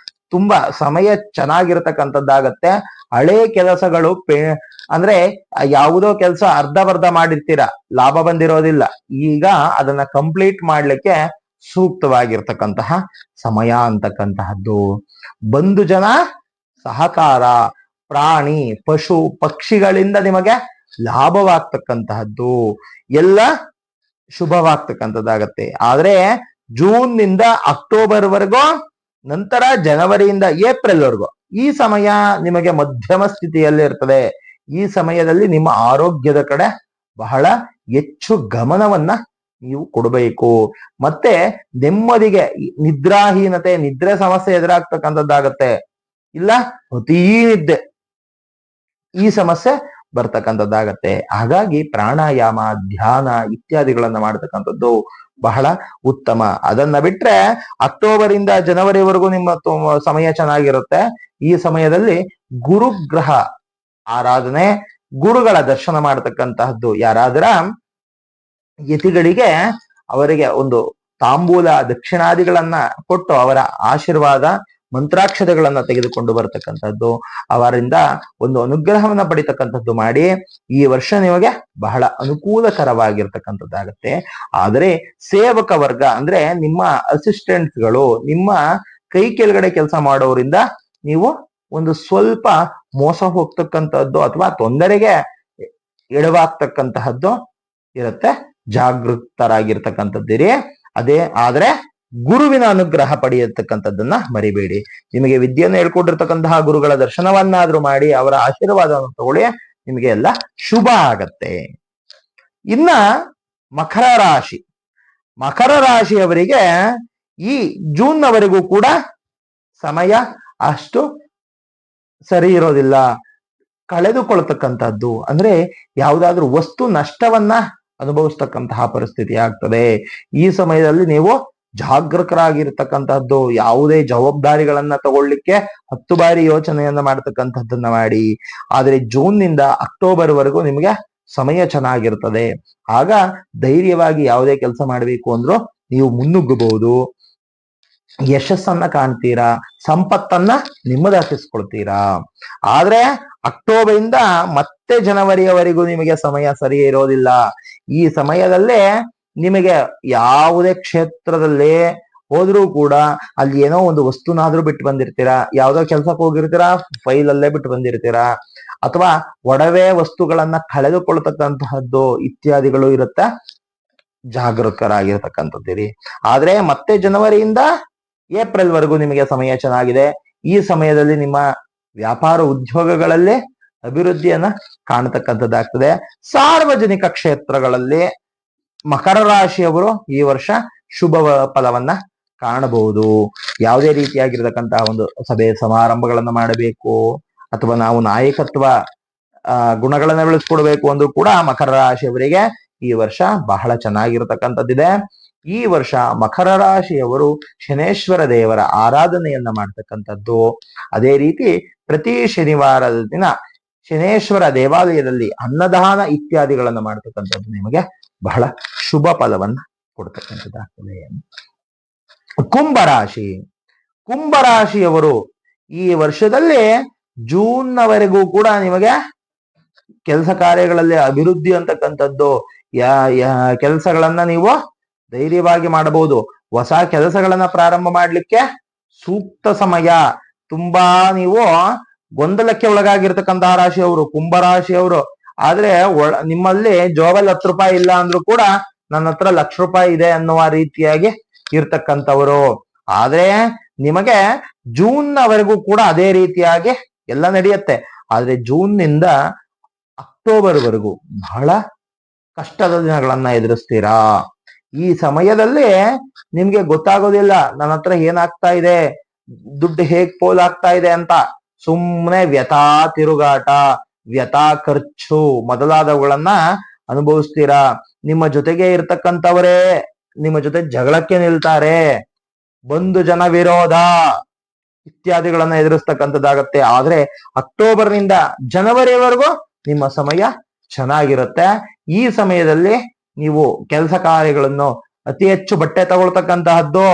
ತುಂಬಾ ಸಮಯ ಚೆನ್ನಾಗಿರ್ತಕ್ಕಂಥದ್ದಾಗತ್ತೆ. ಹಳೆ ಕೆಲಸಗಳು ಅಂದ್ರೆ ಯಾವುದೋ ಕೆಲಸ ಅರ್ಧಬರ್ಧ ಮಾಡಿರ್ತೀರ, ಲಾಭ ಬಂದಿರೋದಿಲ್ಲ, ಈಗ ಅದನ್ನ ಕಂಪ್ಲೀಟ್ ಮಾಡ್ಲಿಕ್ಕೆ ಸೂಕ್ತವಾಗಿರ್ತಕ್ಕಂತಹ ಸಮಯ ಅಂತಕ್ಕಂತಹದ್ದು. ಬಂಧು ಜನ ಸಹಕಾರ, ಪ್ರಾಣಿ ಪಶು ಪಕ್ಷಿಗಳಿಂದ ನಿಮಗೆ ಲಾಭವಾಗ್ತಕ್ಕಂತಹದ್ದು ಎಲ್ಲ ಶುಭವಾಗ್ತಕ್ಕಂಥದ್ದಾಗತ್ತೆ. ಆದ್ರೆ ಜೂನ್ ನಿಂದ ಅಕ್ಟೋಬರ್ ವರೆಗೂ, ನಂತರ ಜನವರಿಯಿಂದ ಏಪ್ರಿಲ್ ವರೆಗೂ ಈ ಸಮಯ ನಿಮಗೆ ಮಧ್ಯಮ ಸ್ಥಿತಿಯಲ್ಲಿ ಇರ್ತದೆ. ಈ ಸಮಯದಲ್ಲಿ ನಿಮ್ಮ ಆರೋಗ್ಯದ ಕಡೆ ಬಹಳ ಹೆಚ್ಚು ಗಮನವನ್ನ ನೀವು ಕೊಡಬೇಕು. ಮತ್ತೆ ನೆಮ್ಮದಿಗೆ ನಿದ್ರಾಹೀನತೆ, ನಿದ್ರೆ ಸಮಸ್ಯೆ ಎದುರಾಗ್ತಕ್ಕಂಥದ್ದಾಗತ್ತೆ. ಇಲ್ಲ ಅತೀ ನಿದ್ದೆ, ಈ ಸಮಸ್ಯೆ ಬರ್ತಕ್ಕಂಥದ್ದಾಗತ್ತೆ. ಹಾಗಾಗಿ ಪ್ರಾಣಾಯಾಮ, ಧ್ಯಾನ ಇತ್ಯಾದಿಗಳನ್ನ ಮಾಡತಕ್ಕಂಥದ್ದು ಬಹಳ ಉತ್ತಮ. ಅದನ್ನ ಬಿಟ್ರೆ ಅಕ್ಟೋಬರ್ ಇಂದ ಜನವರಿವರೆಗೂ ನಿಮ್ಮ ಸಮಯ ಚೆನ್ನಾಗಿರುತ್ತೆ. ಈ ಸಮಯದಲ್ಲಿ ಗುರುಗ್ರಹ ಆರಾಧನೆ, ಗುರುಗಳ ದರ್ಶನ ಮಾಡತಕ್ಕಂತಹದ್ದು. ಯಾರಾದ್ರ ಯತಿಗಳಿಗೆ ಅವರಿಗೆ ಒಂದು ತಾಂಬೂಲ ದಕ್ಷಿಣಾದಿಗಳನ್ನ ಕೊಟ್ಟು ಅವರ ಆಶೀರ್ವಾದ ಮಂತ್ರಾಕ್ಷತೆಗಳನ್ನ ತೆಗೆದುಕೊಂಡು ಬರತಕ್ಕಂಥದ್ದು, ಅವರಿಂದ ಒಂದು ಅನುಗ್ರಹವನ್ನ ಪಡಿತಕ್ಕಂಥದ್ದು ಮಾಡಿ ಈ ವರ್ಷ ನಿಮಗೆ ಬಹಳ ಅನುಕೂಲಕರವಾಗಿರ್ತಕ್ಕಂಥದ್ದಾಗತ್ತೆ. ಆದರೆ ಸೇವಕ ವರ್ಗ ಅಂದ್ರೆ ನಿಮ್ಮ ಅಸಿಸ್ಟೆಂಟ್ಸ್ಗಳು, ನಿಮ್ಮ ಕೈ ಕೆಳಗಡೆ ಕೆಲಸ ಮಾಡೋರಿಂದ ನೀವು ಒಂದು ಸ್ವಲ್ಪ ಮೋಸ ಹೋಗ್ತಕ್ಕಂಥದ್ದು ಅಥವಾ ತೊಂದರೆಗೆ ಎಡವಾಗ್ತಕ್ಕಂತಹದ್ದು ಇರುತ್ತೆ. ಜಾಗೃತರಾಗಿರ್ತಕ್ಕಂಥದ್ದಿರಿ. ಆದ್ರೆ ಗುರುವಿನ ಅನುಗ್ರಹ ಪಡೆಯತಕ್ಕಂಥದ್ದನ್ನ ಮರಿಬೇಡಿ. ನಿಮಗೆ ವಿದ್ಯೆಯನ್ನು ಹೇಳ್ಕೊಟ್ಟಿರ್ತಕ್ಕಂತಹ ಗುರುಗಳ ದರ್ಶನವನ್ನಾದ್ರೂ ಮಾಡಿ ಅವರ ಆಶೀರ್ವಾದವನ್ನು ತಗೊಳ್ಳಿ, ನಿಮಗೆ ಎಲ್ಲ ಶುಭ ಆಗತ್ತೆ. ಇನ್ನ ಮಕರ ರಾಶಿ. ಮಕರ ರಾಶಿಯವರಿಗೆ ಈ ಜೂನ್ನವರೆಗೂ ಕೂಡ ಸಮಯ ಅಷ್ಟು ಸರಿ ಇರೋದಿಲ್ಲ. ಕಳೆದುಕೊಳ್ತಕ್ಕಂಥದ್ದು ಅಂದ್ರೆ ಯಾವುದಾದ್ರೂ ವಸ್ತು ನಷ್ಟವನ್ನ ಅನುಭವಿಸ್ತಕ್ಕಂತಹ ಪರಿಸ್ಥಿತಿ ಆಗ್ತದೆ. ಈ ಸಮಯದಲ್ಲಿ ನೀವು ಜಾಗೃತರಾಗಿರ್ತಕ್ಕಂಥದ್ದು. ಯಾವುದೇ ಜವಾಬ್ದಾರಿಗಳನ್ನ ತಗೊಳ್ಳಿಕ್ಕೆ 10 ಬಾರಿ ಯೋಚನೆಯನ್ನ ಮಾಡ್ತಕ್ಕಂಥದ್ದನ್ನ ಮಾಡಿ. ಆದ್ರೆ ಜೂನ್ ನಿಂದ ಅಕ್ಟೋಬರ್ ವರೆಗೂ ನಿಮಗೆ ಸಮಯ ಚೆನ್ನಾಗಿರ್ತದೆ. ಆಗ ಧೈರ್ಯವಾಗಿ ಯಾವುದೇ ಕೆಲಸ ಮಾಡಬೇಕು ಅಂದ್ರೂ ನೀವು ಮುನ್ನುಗ್ಗಬಹುದು. ಯಶಸ್ಸನ್ನ ಕಾಣ್ತೀರಾ, ಸಂಪತ್ತನ್ನ ನಿಮ್ಮದಾಗಿಸ್ಕೊಳ್ತೀರಾ. ಆದ್ರೆ ಅಕ್ಟೋಬರ್ ಇಂದ ಮತ್ತೆ ಜನವರಿಯವರೆಗೂ ನಿಮಗೆ ಸಮಯ ಸರಿ ಇರೋದಿಲ್ಲ. ಈ ಸಮಯದಲ್ಲೇ ನಿಮಗೆ ಯಾವುದೇ ಕ್ಷೇತ್ರದಲ್ಲಿ ಹೋದ್ರೂ ಕೂಡ ಅಲ್ಲಿ ಏನೋ ಒಂದು ವಸ್ತುನಾದ್ರೂ ಬಿಟ್ಟು ಬಂದಿರ್ತೀರಾ, ಯಾವ್ದೋ ಕೆಲ್ಸಕ್ಕೆ ಹೋಗಿರ್ತೀರಾ, ಫೈಲ್ ಅಲ್ಲೇ ಬಿಟ್ಟು ಬಂದಿರ್ತೀರಾ, ಅಥವಾ ಒಡವೆ ವಸ್ತುಗಳನ್ನ ಕಳೆದುಕೊಳ್ತಕ್ಕಂತಹದ್ದು ಇತ್ಯಾದಿಗಳು ಇರುತ್ತೆ. ಜಾಗರೂಕರಾಗಿರ್ತಕ್ಕಂಥದ್ದಿರಿ. ಆದ್ರೆ ಮತ್ತೆ ಜನವರಿಯಿಂದ ಏಪ್ರಿಲ್ ವರೆಗೂ ನಿಮಗೆ ಸಮಯ ಚೆನ್ನಾಗಿದೆ. ಈ ಸಮಯದಲ್ಲಿ ನಿಮ್ಮ ವ್ಯಾಪಾರ ಉದ್ಯೋಗಗಳಲ್ಲಿ ಅಭಿವೃದ್ಧಿಯನ್ನ ಕಾಣತಕ್ಕಂಥದ್ದಾಗ್ತದೆ. ಸಾರ್ವಜನಿಕ ಕ್ಷೇತ್ರಗಳಲ್ಲಿ ಮಕರ ರಾಶಿಯವರು ಈ ವರ್ಷ ಶುಭ ಫಲವನ್ನ ಕಾಣಬಹುದು. ಯಾವುದೇ ರೀತಿಯಾಗಿರ್ತಕ್ಕಂತಹ ಒಂದು ಸಭೆ ಸಮಾರಂಭಗಳನ್ನ ಮಾಡಬೇಕು ಅಥವಾ ನಾವು ನಾಯಕತ್ವ ಗುಣಗಳನ್ನ ಬೆಳೆಸ್ಕೊಡ್ಬೇಕು ಅಂದ್ರೂ ಕೂಡ ಮಕರ ರಾಶಿಯವರಿಗೆ ಈ ವರ್ಷ ಬಹಳ ಚೆನ್ನಾಗಿರತಕ್ಕಂಥದ್ದಿದೆ. ಈ ವರ್ಷ ಮಕರ ರಾಶಿಯವರು ಶನೇಶ್ವರ ದೇವರ ಆರಾಧನೆಯನ್ನ ಮಾಡ್ತಕ್ಕಂಥದ್ದು. ಅದೇ ರೀತಿ ಪ್ರತಿ ಶನಿವಾರದ ದಿನ ಶನೇಶ್ವರ ದೇವಾಲಯದಲ್ಲಿ ಅನ್ನದಾನ ಇತ್ಯಾದಿಗಳನ್ನ ಮಾಡ್ತಕ್ಕಂಥದ್ದು ನಿಮಗೆ ಬಹಳ ಶುಭ ಫಲವನ್ನ ಕೊಡ್ತಕ್ಕಂಥದ್ದಾಗ್ತದೆ. ಕುಂಭರಾಶಿ. ಕುಂಭರಾಶಿಯವರು ಈ ವರ್ಷದಲ್ಲಿ ಜೂನ್ನವರೆಗೂ ಕೂಡ ನಿಮಗೆ ಕೆಲಸ ಕಾರ್ಯಗಳಲ್ಲಿ ಅಭಿವೃದ್ಧಿ ಅಂತಕ್ಕಂಥದ್ದು, ಕೆಲಸಗಳನ್ನ ನೀವು ಧೈರ್ಯವಾಗಿ ಮಾಡಬಹುದು. ಹೊಸ ಕೆಲಸಗಳನ್ನ ಪ್ರಾರಂಭ ಮಾಡ್ಲಿಕ್ಕೆ ಸೂಕ್ತ ಸಮಯ. ತುಂಬಾ ನೀವು ಗೊಂದಲಕ್ಕೆ ಒಳಗಾಗಿರ್ತಕ್ಕಂತಹ ರಾಶಿಯವರು ಕುಂಭರಾಶಿಯವರು. ಆದ್ರೆ ನಿಮ್ಮಲ್ಲಿ ಜೋಬಲ್ಲಿ 10 ರೂಪಾಯಿ ಇಲ್ಲ ಅಂದ್ರೂ ಕೂಡ ನನ್ನ ಹತ್ರ 1,00,000 ರೂಪಾಯಿ ಇದೆ ಅನ್ನುವ ರೀತಿಯಾಗಿ ಇರ್ತಕ್ಕಂಥವರು. ಆದ್ರೆ ನಿಮಗೆ ಜೂನ್ನವರೆಗೂ ಕೂಡ ಅದೇ ರೀತಿಯಾಗಿ ಎಲ್ಲ ನಡೆಯುತ್ತೆ. ಆದ್ರೆ ಜೂನ್ ನಿಂದ ಅಕ್ಟೋಬರ್ ವರೆಗೂ ಬಹಳ ಕಷ್ಟದ ದಿನಗಳನ್ನ ಎದುರಿಸ್ತೀರಾ. ಈ ಸಮಯದಲ್ಲಿ ನಿಮ್ಗೆ ಗೊತ್ತಾಗೋದಿಲ್ಲ ನನ್ನ ಹತ್ರ ಏನಾಗ್ತಾ ಇದೆ, ದುಡ್ಡು ಹೇಗ್ ಪೋಲಾಗ್ತಾ ಇದೆ ಅಂತ. ಸುಮ್ಮನೆ ವ್ಯಥಾ ತಿರುಗಾಟ, ವ್ಯಥಾ ಖರ್ಚು ಮೊದಲಾದವುಗಳನ್ನ ಅನುಭವಿಸ್ತೀರಾ. ನಿಮ್ಮ ಜೊತೆಗೆ ಇರ್ತಕ್ಕಂಥವರೇ ನಿಮ್ಮ ಜೊತೆ ಜಗಳಕ್ಕೆ ನಿಲ್ತಾರೆ. ಬಂಧು ಜನ ವಿರೋಧ, ಇತ್ಯಾದಿಗಳನ್ನ ಎದುರಿಸ್ತಕ್ಕಂಥದ್ದಾಗತ್ತೆ. ಆದ್ರೆ ಅಕ್ಟೋಬರ್ನಿಂದ ಜನವರಿವರೆಗೂ ನಿಮ್ಮ ಸಮಯ ಚೆನ್ನಾಗಿರುತ್ತೆ. ಈ ಸಮಯದಲ್ಲಿ ನೀವು ಕೆಲಸ ಕಾರ್ಯಗಳನ್ನು ಅತಿ ಹೆಚ್ಚು ಬಟ್ಟೆ ತಗೊಳ್ತಕ್ಕಂತಹದ್ದು,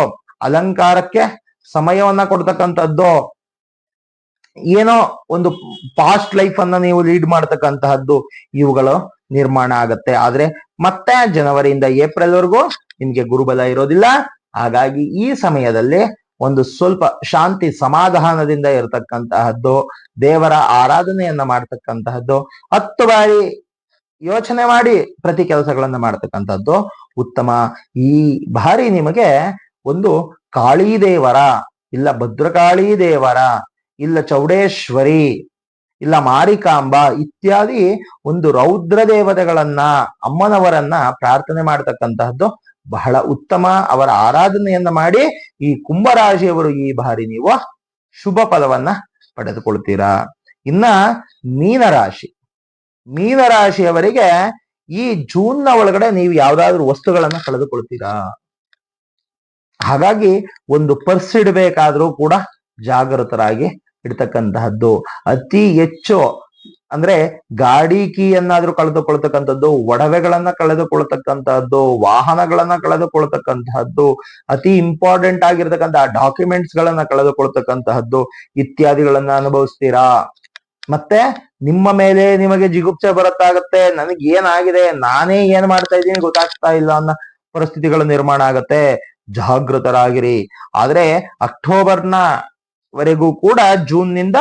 ಅಲಂಕಾರಕ್ಕೆ ಸಮಯವನ್ನ ಕೊಡ್ತಕ್ಕಂಥದ್ದು, ಏನೋ ಒಂದು ಪಾಸ್ಟ್ ಲೈಫ್ ಅನ್ನ ನೀವು ಲೀಡ್ ಮಾಡ್ತಕ್ಕಂತಹದ್ದು ಇವುಗಳು ನಿರ್ಮಾಣ ಆಗತ್ತೆ. ಆದ್ರೆ ಮತ್ತೆ ಜನವರಿಯಿಂದ ಏಪ್ರಿಲ್ ವರೆಗೂ ನಿಮ್ಗೆ ಗುರುಬಲ ಇರೋದಿಲ್ಲ. ಹಾಗಾಗಿ ಈ ಸಮಯದಲ್ಲಿ ಒಂದು ಸ್ವಲ್ಪ ಶಾಂತಿ ಸಮಾಧಾನದಿಂದ ಇರತಕ್ಕಂತಹದ್ದು, ದೇವರ ಆರಾಧನೆಯನ್ನ ಮಾಡ್ತಕ್ಕಂತಹದ್ದು, 10 ಬಾರಿ ಯೋಚನೆ ಮಾಡಿ ಪ್ರತಿ ಕೆಲಸಗಳನ್ನ ಮಾಡ್ತಕ್ಕಂಥದ್ದು ಉತ್ತಮ. ಈ ಬಾರಿ ನಿಮಗೆ ಒಂದು ಕಾಳಿ ದೇವರ, ಇಲ್ಲ ಭದ್ರಕಾಳಿ ದೇವರ, ಇಲ್ಲ ಚೌಡೇಶ್ವರಿ, ಇಲ್ಲ ಮಾರಿಕಾಂಬ ಇತ್ಯಾದಿ ಒಂದು ರೌದ್ರ ದೇವತೆಗಳನ್ನ, ಅಮ್ಮನವರನ್ನ ಪ್ರಾರ್ಥನೆ ಮಾಡ್ತಕ್ಕಂತಹದ್ದು ಬಹಳ ಉತ್ತಮ. ಅವರ ಆರಾಧನೆಯನ್ನ ಮಾಡಿ ಈ ಕುಂಭರಾಶಿಯವರು ಈ ಬಾರಿ ನೀವು ಶುಭ ಫಲವನ್ನ ಪಡೆದುಕೊಳ್ತೀರಾ. ಇನ್ನ ಮೀನರಾಶಿಯವರಿಗೆ ಈ ಜೂನ್ನ ಒಳಗಡೆ ನೀವು ಯಾವ್ದಾದ್ರು ವಸ್ತುಗಳನ್ನ ಕಳೆದುಕೊಳ್ತೀರಾ. ಹಾಗಾಗಿ ಒಂದು ಪರ್ಸ್ ಇಡಬೇಕಾದ್ರೂ ಕೂಡ ಜಾಗೃತರಾಗಿ ಇಡ್ತಕ್ಕಂತಹದ್ದು. ಅತಿ ಹೆಚ್ಚು ಅಂದ್ರೆ ಗಾಡಿ ಕೀಯನ್ನಾದ್ರೂ ಕಳೆದುಕೊಳ್ತಕ್ಕಂಥದ್ದು, ಒಡವೆಗಳನ್ನ ಕಳೆದುಕೊಳ್ತಕ್ಕಂತಹದ್ದು, ವಾಹನಗಳನ್ನ ಕಳೆದುಕೊಳ್ತಕ್ಕಂತಹದ್ದು, ಅತಿ ಇಂಪಾರ್ಟೆಂಟ್ ಆಗಿರ್ತಕ್ಕಂತಹ ಡಾಕ್ಯುಮೆಂಟ್ಸ್ ಗಳನ್ನ ಕಳೆದುಕೊಳ್ತಕ್ಕಂತಹದ್ದು ಇತ್ಯಾದಿಗಳನ್ನ ಅನುಭವಿಸ್ತೀರಾ. ಮತ್ತೆ ನಿಮ್ಮ ಮೇಲೆ ನಿಮಗೆ ಜಿಗುಪ್ಸೆ ಬರುತ್ತಾಗತ್ತೆ. ನನಗೆ ಏನಾಗಿದೆ, ನಾನೇ ಏನ್ ಮಾಡ್ತಾ ಇದ್ದೀನಿ ಗೊತ್ತಾಗ್ತಾ ಇಲ್ಲ ಅನ್ನೋ ಪರಿಸ್ಥಿತಿಗಳು ನಿರ್ಮಾಣ ಆಗತ್ತೆ. ಜಾಗೃತರಾಗಿರಿ. ಆದ್ರೆ ಅಕ್ಟೋಬರ್ನ ವರೆಗೂ ಕೂಡ, ಜೂನ್ ನಿಂದ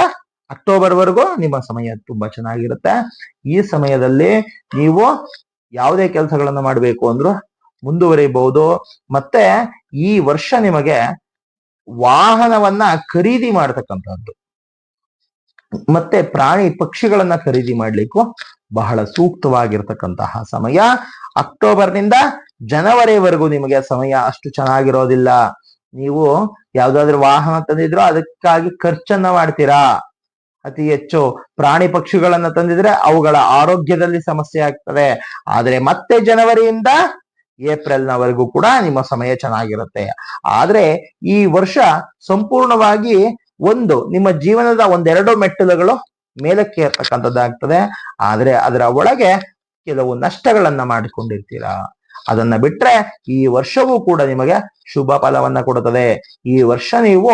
ಅಕ್ಟೋಬರ್ ವರೆಗೂ ನಿಮ್ಮ ಸಮಯ ತುಂಬಾ ಚೆನ್ನಾಗಿರುತ್ತೆ. ಈ ಸಮಯದಲ್ಲಿ ನೀವು ಯಾವುದೇ ಕೆಲಸಗಳನ್ನ ಮಾಡಬೇಕು ಅಂದ್ರೂ ಮುಂದುವರಿಬಹುದು. ಮತ್ತೆ ಈ ವರ್ಷ ನಿಮಗೆ ವಾಹನವನ್ನ ಖರೀದಿ ಮಾಡ್ತಕ್ಕಂಥದ್ದು, ಮತ್ತೆ ಪ್ರಾಣಿ ಪಕ್ಷಿಗಳನ್ನ ಖರೀದಿ ಮಾಡ್ಲಿಕ್ಕೂ ಬಹಳ ಸೂಕ್ತವಾಗಿರ್ತಕ್ಕಂತಹ ಸಮಯ. ಅಕ್ಟೋಬರ್ನಿಂದ ಜನವರಿವರೆಗೂ ನಿಮಗೆ ಸಮಯ ಅಷ್ಟು ಚೆನ್ನಾಗಿರೋದಿಲ್ಲ. ನೀವು ಯಾವ್ದಾದ್ರು ವಾಹನ ತಂದಿದ್ರು ಅದಕ್ಕಾಗಿ ಖರ್ಚನ್ನ ಮಾಡ್ತೀರಾ. ಅತಿ ಹೆಚ್ಚು ಪ್ರಾಣಿ ಪಕ್ಷಿಗಳನ್ನ ತಂದಿದ್ರೆ ಅವುಗಳ ಆರೋಗ್ಯದಲ್ಲಿ ಸಮಸ್ಯೆ ಆಗ್ತದೆ. ಆದ್ರೆ ಮತ್ತೆ ಜನವರಿಯಿಂದ ಏಪ್ರಿಲ್ನವರೆಗೂ ಕೂಡ ನಿಮ್ಮ ಸಮಯ ಚೆನ್ನಾಗಿರುತ್ತೆ. ಆದ್ರೆ ಈ ವರ್ಷ ಸಂಪೂರ್ಣವಾಗಿ ನಿಮ್ಮ ಜೀವನದ 1-2 ಮೆಟ್ಟಿಲುಗಳು ಮೇಲಕ್ಕೆ ಇರ್ತಕ್ಕಂಥದ್ದಾಗ್ತದೆ. ಆದ್ರೆ ಅದರ ಒಳಗೆ ಕೆಲವು ನಷ್ಟಗಳನ್ನ ಮಾಡಿಕೊಂಡಿರ್ತೀರಾ. ಅದನ್ನ ಬಿಟ್ರೆ ಈ ವರ್ಷವೂ ಕೂಡ ನಿಮಗೆ ಶುಭ ಫಲವನ್ನ ಕೊಡುತ್ತದೆ. ಈ ವರ್ಷ ನೀವು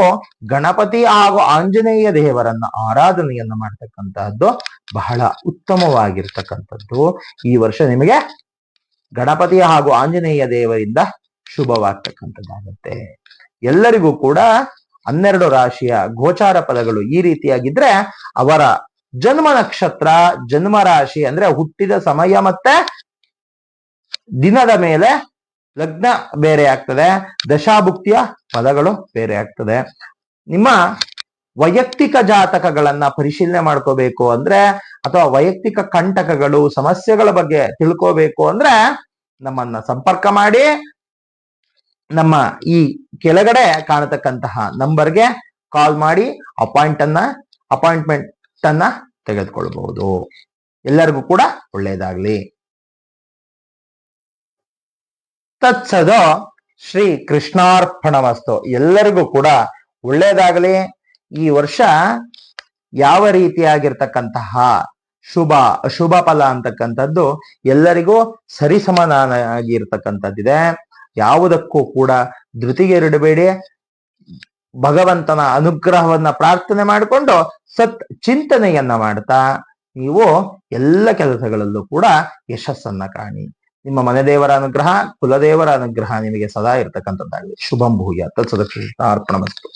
ಗಣಪತಿ ಹಾಗೂ ಆಂಜನೇಯ ದೇವರನ್ನ ಆರಾಧನೆಯನ್ನ ಮಾಡ್ತಕ್ಕಂತಹದ್ದು ಬಹಳ ಉತ್ತಮವಾಗಿರ್ತಕ್ಕಂಥದ್ದು. ಈ ವರ್ಷ ನಿಮಗೆ ಗಣಪತಿ ಹಾಗೂ ಆಂಜನೇಯ ದೇವರಿಂದ ಶುಭವಾಗ್ತಕ್ಕಂಥದ್ದಾಗತ್ತೆ. ಎಲ್ಲರಿಗೂ ಕೂಡ 12 ರಾಶಿಯ ಗೋಚಾರ ಫಲಗಳು ಈ ರೀತಿಯಾಗಿದ್ರೆ, ಅವರ ಜನ್ಮ ನಕ್ಷತ್ರ, ಜನ್ಮ ರಾಶಿ ಅಂದ್ರೆ ಹುಟ್ಟಿದ ಸಮಯ ಮತ್ತೆ ದಿನದ ಮೇಲೆ ಲಗ್ನ ಬೇರೆ ಆಗ್ತದೆ, ದಶಾಭುಕ್ತಿಯ ಫಲಗಳು ಬೇರೆ ಆಗ್ತದೆ. ನಿಮ್ಮ ವೈಯಕ್ತಿಕ ಜಾತಕಗಳನ್ನ ಪರಿಶೀಲನೆ ಮಾಡ್ಕೋಬೇಕು ಅಂದ್ರೆ, ಅಥವಾ ವೈಯಕ್ತಿಕ ಕಂಟಕಗಳು, ಸಮಸ್ಯೆಗಳ ಬಗ್ಗೆ ತಿಳ್ಕೋಬೇಕು ಅಂದ್ರೆ ನಮ್ಮನ್ನ ಸಂಪರ್ಕ ಮಾಡಿ ನಮ್ಮ ಈ ಕೆಳಗಡೆ ಕಾಣತಕ್ಕಂತಹ ನಂಬರ್ಗೆ ಕಾಲ್ ಮಾಡಿ ಅಪಾಯಿಂಟ್ಮೆಂಟ್ ಅನ್ನ ತೆಗೆದುಕೊಳ್ಬಹುದು. ಎಲ್ಲರಿಗೂ ಕೂಡ ಒಳ್ಳೆಯದಾಗ್ಲಿ. ತತ್ಸದೋ ಶ್ರೀ ಕೃಷ್ಣಾರ್ಪಣಮಸ್ತು. ಎಲ್ಲರಿಗೂ ಕೂಡ ಒಳ್ಳೆಯದಾಗಲಿ. ಈ ವರ್ಷ ಯಾವ ರೀತಿಯಾಗಿರ್ತಕ್ಕಂತಹ ಅಶುಭ ಫಲ ಅಂತಕ್ಕಂಥದ್ದು ಎಲ್ಲರಿಗೂ ಸರಿಸಮನಾಗಿರ್ತಕ್ಕಂಥದ್ದಿದೆ. ಯಾವುದಕ್ಕೂ ಕೂಡ ಧೃತಿಗೆರಡಬೇಡಿ. ಭಗವಂತನ ಅನುಗ್ರಹವನ್ನ ಪ್ರಾರ್ಥನೆ ಮಾಡಿಕೊಂಡು ಚಿಂತನೆಯನ್ನ ಮಾಡ್ತಾ ನೀವು ಎಲ್ಲ ಕೆಲಸಗಳಲ್ಲೂ ಕೂಡ ಯಶಸ್ಸನ್ನ ಕಾಣಿ. ನಿಮ್ಮ ಮನೆ ದೇವರ ಅನುಗ್ರಹ, ಕುಲದೇವರ ಅನುಗ್ರಹ ನಿಮಗೆ ಸದಾ ಇರ್ತಕ್ಕಂಥದ್ದಾಗಲಿ. ಶುಭಂ ಭೂಯಾತ್. ತತ್ಸದ ಕೃಷ್ಣಾರ್ಪಣಮಸ್ತು.